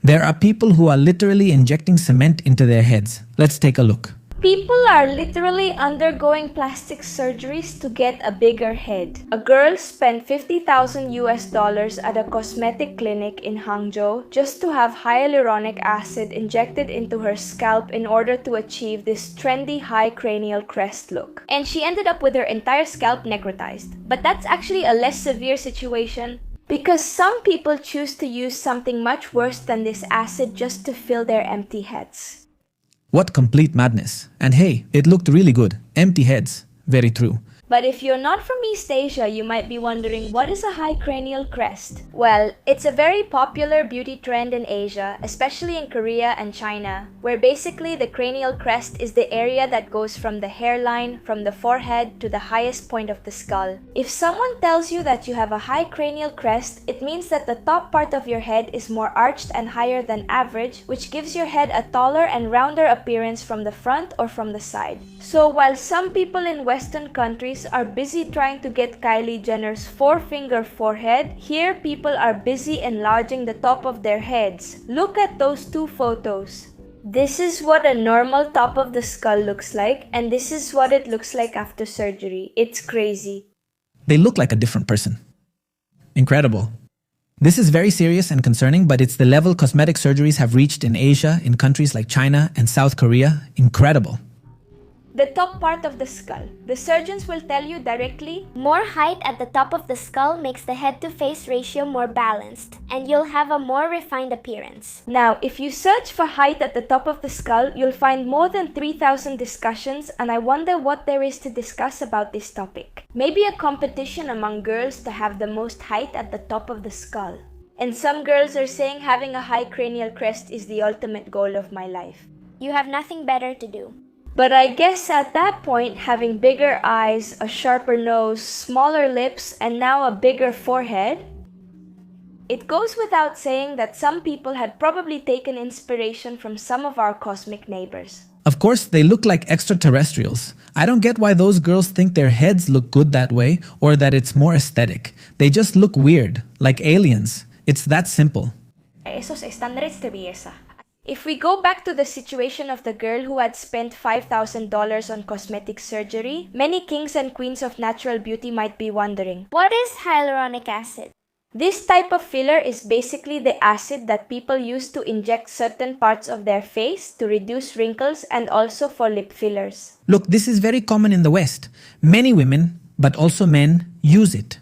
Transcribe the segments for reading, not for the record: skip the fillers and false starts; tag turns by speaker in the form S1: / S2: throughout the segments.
S1: There are people who are literally injecting cement into their heads. Let's take a look.
S2: People are literally undergoing plastic surgeries to get a bigger head. A girl spent $50,000 at a cosmetic clinic in Hangzhou just to have hyaluronic acid injected into her scalp in order to achieve this trendy high cranial crest look. And she ended up with her entire scalp necrotized. But that's actually a less severe situation, because some people choose to use something much worse than this acid just to fill their empty heads.
S1: What complete madness. And hey, it looked really good. Empty heads. Very true.
S2: But if you're not from East Asia, you might be wondering, what is a high cranial crest? Well, it's a very popular beauty trend in Asia, especially in Korea and China, where basically the cranial crest is the area that goes from the hairline, from the forehead to the highest point of the skull. If someone tells you that you have a high cranial crest, it means that the top part of your head is more arched and higher than average, which gives your head a taller and rounder appearance from the front or from the side. So while some people in Western countries are busy trying to get Kylie Jenner's four-finger forehead, here people are busy enlarging the top of their heads. Look at those two photos. This is what a normal top of the skull looks like, and this is what it looks like after surgery. It's crazy.
S1: They look like a different person. Incredible. This is very serious and concerning, but it's the level cosmetic surgeries have reached in Asia, in countries like China and South Korea. Incredible.
S2: The top part of the skull. The surgeons will tell you directly,
S3: more height at the top of the skull makes the head-to-face ratio more balanced, and you'll have a more refined appearance.
S2: Now, if you search for height at the top of the skull, you'll find more than 3,000 discussions, and I wonder what there is to discuss about this topic. Maybe a competition among girls to have the most height at the top of the skull. And some girls are saying having a high cranial crest is the ultimate goal of my life.
S3: You have nothing better to do.
S2: But I guess at that point, having bigger eyes, a sharper nose, smaller lips, and now a bigger forehead, it goes without saying that some people had probably taken inspiration from some of our cosmic neighbors.
S1: Of course, they look like extraterrestrials. I don't get why those girls think their heads look good that way or that it's more aesthetic. They just look weird, like aliens. It's that simple.
S2: Esos estándares de belleza. If we go back to the situation of the girl who had spent $5,000 on cosmetic surgery, many kings and queens of natural beauty might be wondering,
S3: what is hyaluronic acid?
S2: This type of filler is basically the acid that people use to inject certain parts of their face to reduce wrinkles and also for lip fillers.
S1: Look, this is very common in the West. Many women, but also men, use it.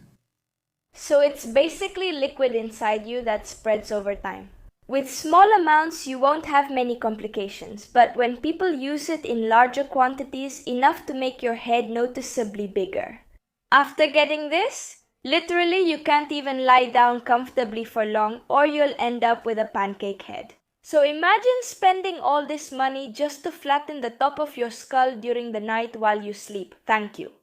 S2: So it's basically liquid inside you that spreads over time. With small amounts, you won't have many complications, but when people use it in larger quantities, enough to make your head noticeably bigger. After getting this, literally you can't even lie down comfortably for long or you'll end up with a pancake head. So imagine spending all this money just to flatten the top of your skull during the night while you sleep. Thank you.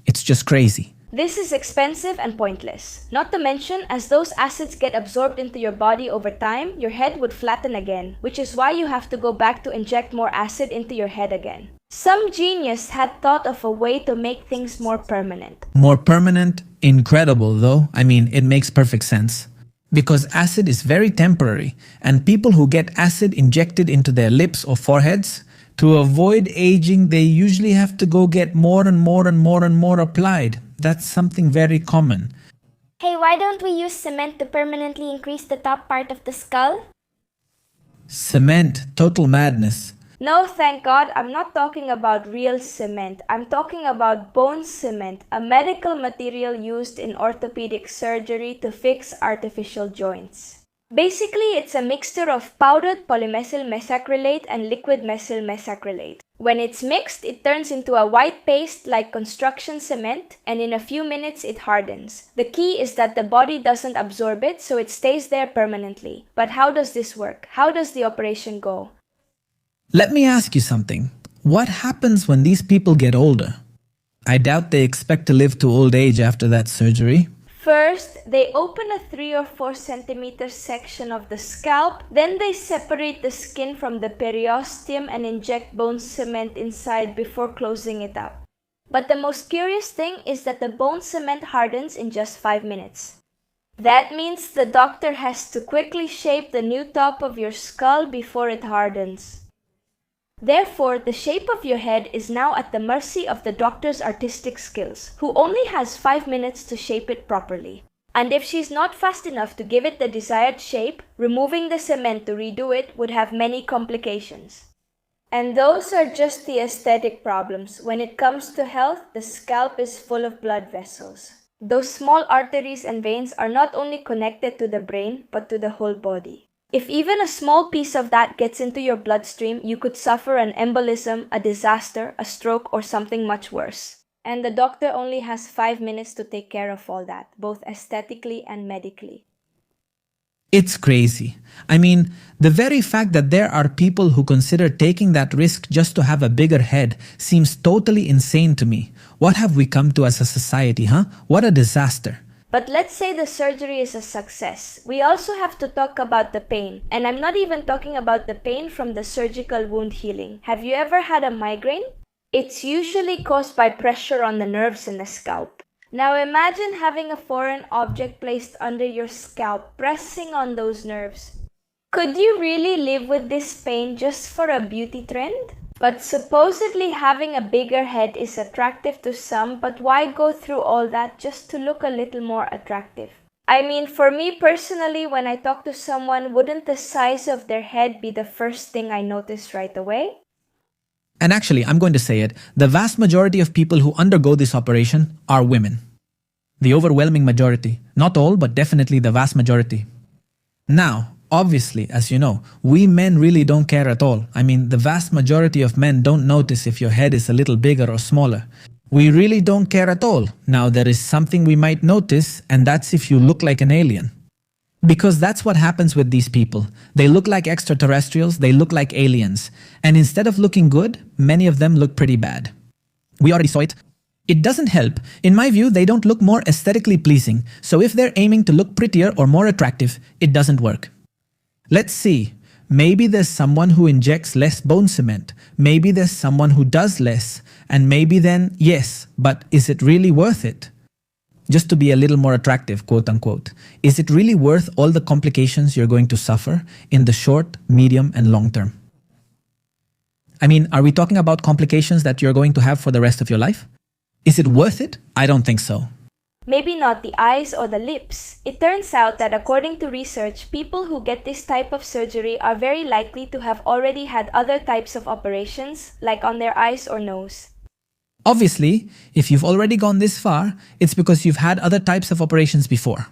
S1: It's just crazy.
S2: This is expensive and pointless. Not to mention, as those acids get absorbed into your body over time, your head would flatten again, which is why you have to go back to inject more acid into your head again. Some genius had thought of a way to make things more permanent.
S1: More permanent? Incredible, though. I mean, it makes perfect sense. Because acid is very temporary, and people who get acid injected into their lips or foreheads, to avoid aging, they usually have to go get more and more and more and more applied. That's something very common.
S3: Hey, why don't we use cement to permanently increase the top part of the skull?
S1: Cement, total madness.
S2: No, thank God, I'm not talking about real cement. I'm talking about bone cement, a medical material used in orthopedic surgery to fix artificial joints. Basically, it's a mixture of powdered polymethyl methacrylate and liquid methyl methacrylate. When it's mixed, it turns into a white paste like construction cement, and in a few minutes it hardens. The key is that the body doesn't absorb it, so it stays there permanently. But how does this work? How does the operation go?
S1: Let me ask you something. What happens when these people get older? I doubt they expect to live to old age after that surgery.
S2: First, they open a 3 or 4 centimeter section of the scalp, then they separate the skin from the periosteum and inject bone cement inside before closing it up. But the most curious thing is that the bone cement hardens in just 5 minutes. That means the doctor has to quickly shape the new top of your skull before it hardens. Therefore, the shape of your head is now at the mercy of the doctor's artistic skills, who only has 5 minutes to shape it properly. And if she's not fast enough to give it the desired shape, removing the cement to redo it would have many complications. And those are just the aesthetic problems. When it comes to health, the scalp is full of blood vessels. Those small arteries and veins are not only connected to the brain, but to the whole body. If even a small piece of that gets into your bloodstream, you could suffer an embolism, a disaster, a stroke, or something much worse. And the doctor only has 5 minutes to take care of all that, both aesthetically and medically.
S1: It's crazy. I mean, the very fact that there are people who consider taking that risk just to have a bigger head seems totally insane to me. What have we come to as a society, huh? What a disaster.
S2: But let's say the surgery is a success. We also have to talk about the pain. And I'm not even talking about the pain from the surgical wound healing. Have you ever had a migraine? It's usually caused by pressure on the nerves in the scalp. Now imagine having a foreign object placed under your scalp, pressing on those nerves. Could you really live with this pain just for a beauty trend? But supposedly having a bigger head is attractive to some, but why go through all that just to look a little more attractive? I mean, for me personally, when I talk to someone, wouldn't the size of their head be the first thing I notice right away?
S1: And actually, I'm going to say it, the vast majority of people who undergo this operation are women. The overwhelming majority. Not all, but definitely the vast majority. Now, obviously, as you know, we men really don't care at all. I mean, the vast majority of men don't notice if your head is a little bigger or smaller. We really don't care at all. Now, there is something we might notice, and that's if you look like an alien. Because that's what happens with these people. They look like extraterrestrials, they look like aliens. And instead of looking good, many of them look pretty bad. We already saw it. It doesn't help. In my view, they don't look more aesthetically pleasing. So if they're aiming to look prettier or more attractive, it doesn't work. Let's see. Maybe there's someone who injects less bone cement. Maybe there's someone who does less. And maybe then, yes, but is it really worth it? Just to be a little more attractive, quote unquote. Is it really worth all the complications you're going to suffer in the short, medium, and long term? I mean, are we talking about complications that you're going to have for the rest of your life? Is it worth it? I don't think so.
S2: Maybe not the eyes or the lips. It turns out that according to research, people who get this type of surgery are very likely to have already had other types of operations, like on their eyes or nose.
S1: Obviously, if you've already gone this far, it's because you've had other types of operations before.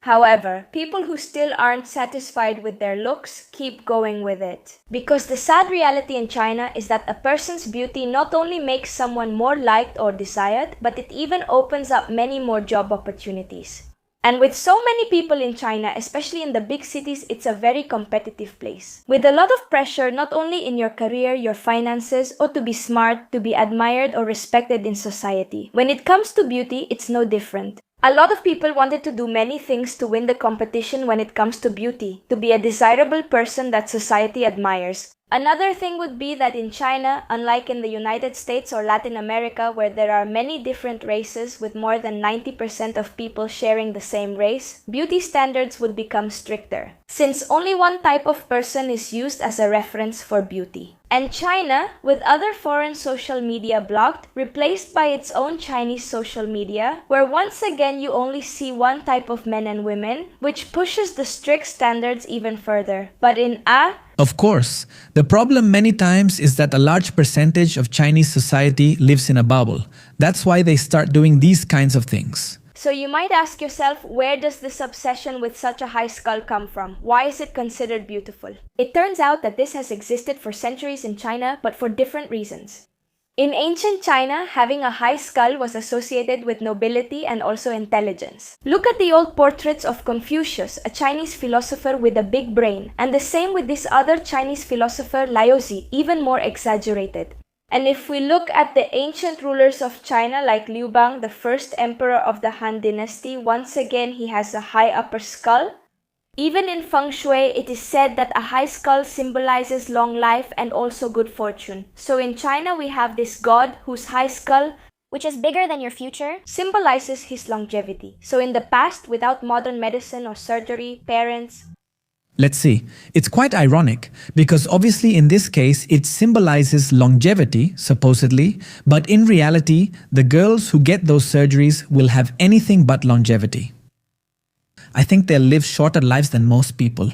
S2: However, people who still aren't satisfied with their looks keep going with it. Because the sad reality in China is that a person's beauty not only makes someone more liked or desired, but it even opens up many more job opportunities. And with so many people in China, especially in the big cities, it's a very competitive place. With a lot of pressure not only in your career, your finances, or to be smart, to be admired or respected in society. When it comes to beauty, it's no different. A lot of people wanted to do many things to win the competition when it comes to beauty, to be a desirable person that society admires. Another thing would be that in China, unlike in the United States or Latin America where there are many different races with more than 90% of people sharing the same race, beauty standards would become stricter, since only one type of person is used as a reference for beauty. And China, with other foreign social media blocked, replaced by its own Chinese social media, where once again you only see one type of men and women, which pushes the strict standards even further. But in
S1: Of course, the problem many times is that a large percentage of Chinese society lives in a bubble. That's why they start doing these kinds of things.
S2: So you might ask yourself, where does this obsession with such a high skull come from? Why is it considered beautiful? It turns out that this has existed for centuries in China, but for different reasons. In ancient China, having a high skull was associated with nobility and also intelligence. Look at the old portraits of Confucius, a Chinese philosopher with a big brain, and the same with this other Chinese philosopher Laozi, even more exaggerated. And if we look at the ancient rulers of China like Liu Bang, the first emperor of the Han dynasty, once again he has a high upper skull. Even in feng shui, it is said that a high skull symbolizes long life and also good fortune. So in China, we have this god whose high skull
S3: which is bigger than your future,
S2: symbolizes his longevity. So in the past, without modern medicine or surgery, parents...
S1: Let's see. It's quite ironic because obviously in this case it symbolizes longevity, supposedly, but in reality, the girls who get those surgeries will have anything but longevity. I think they'll live shorter lives than most people.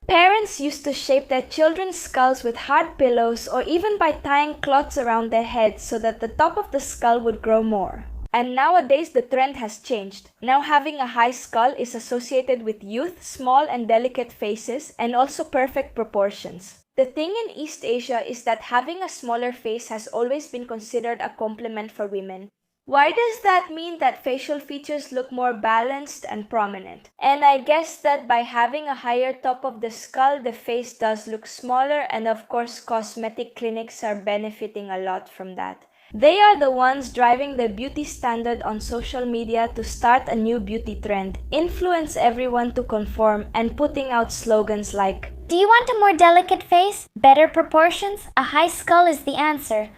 S2: Parents used to shape their children's skulls with hard pillows or even by tying cloths around their heads so that the top of the skull would grow more. And nowadays the trend has changed. Now having a high skull is associated with youth, small and delicate faces, and also perfect proportions. The thing in East Asia is that having a smaller face has always been considered a compliment for women. Why does that mean that facial features look more balanced and prominent? And I guess that by having a higher top of the skull, the face does look smaller, and of course cosmetic clinics are benefiting a lot from that. They are the ones driving the beauty standard on social media to start a new beauty trend, influence everyone to conform, and putting out slogans like,
S3: do you want a more delicate face? Better proportions? A high skull is the answer.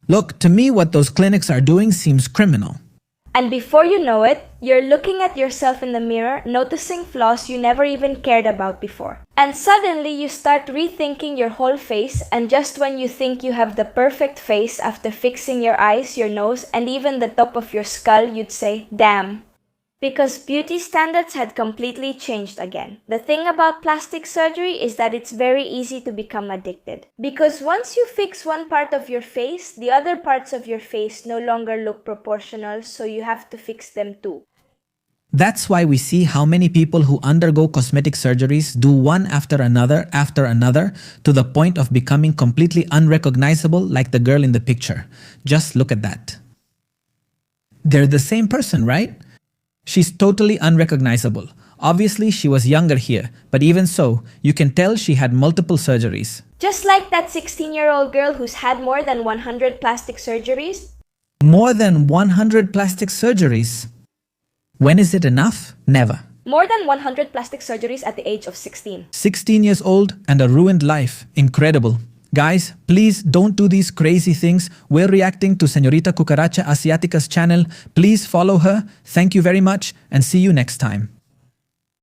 S1: Look, to me what those clinics are doing seems criminal.
S2: And before you know it, you're looking at yourself in the mirror, noticing flaws you never even cared about before. And suddenly you start rethinking your whole face, and just when you think you have the perfect face after fixing your eyes, your nose, and even the top of your skull, you'd say, damn. Because beauty standards had completely changed again. The thing about plastic surgery is that it's very easy to become addicted. Because once you fix one part of your face, the other parts of your face no longer look proportional, so you have to fix them too.
S1: That's why we see how many people who undergo cosmetic surgeries do one after another, to the point of becoming completely unrecognizable like the girl in the picture. Just look at that. They're the same person, right? She's totally unrecognizable. Obviously, she was younger here, but even so, you can tell she had multiple surgeries.
S2: Just like that 16-year-old girl who's had more than 100 plastic surgeries.
S1: More than 100 plastic surgeries? When is it enough? Never.
S2: More than 100 plastic surgeries at the age of 16.
S1: 16 years old and a ruined life. Incredible. Guys, please don't do these crazy things. We're reacting to Señorita Cucaracha Asiatica's channel. Please follow her. Thank you very much and see you next time.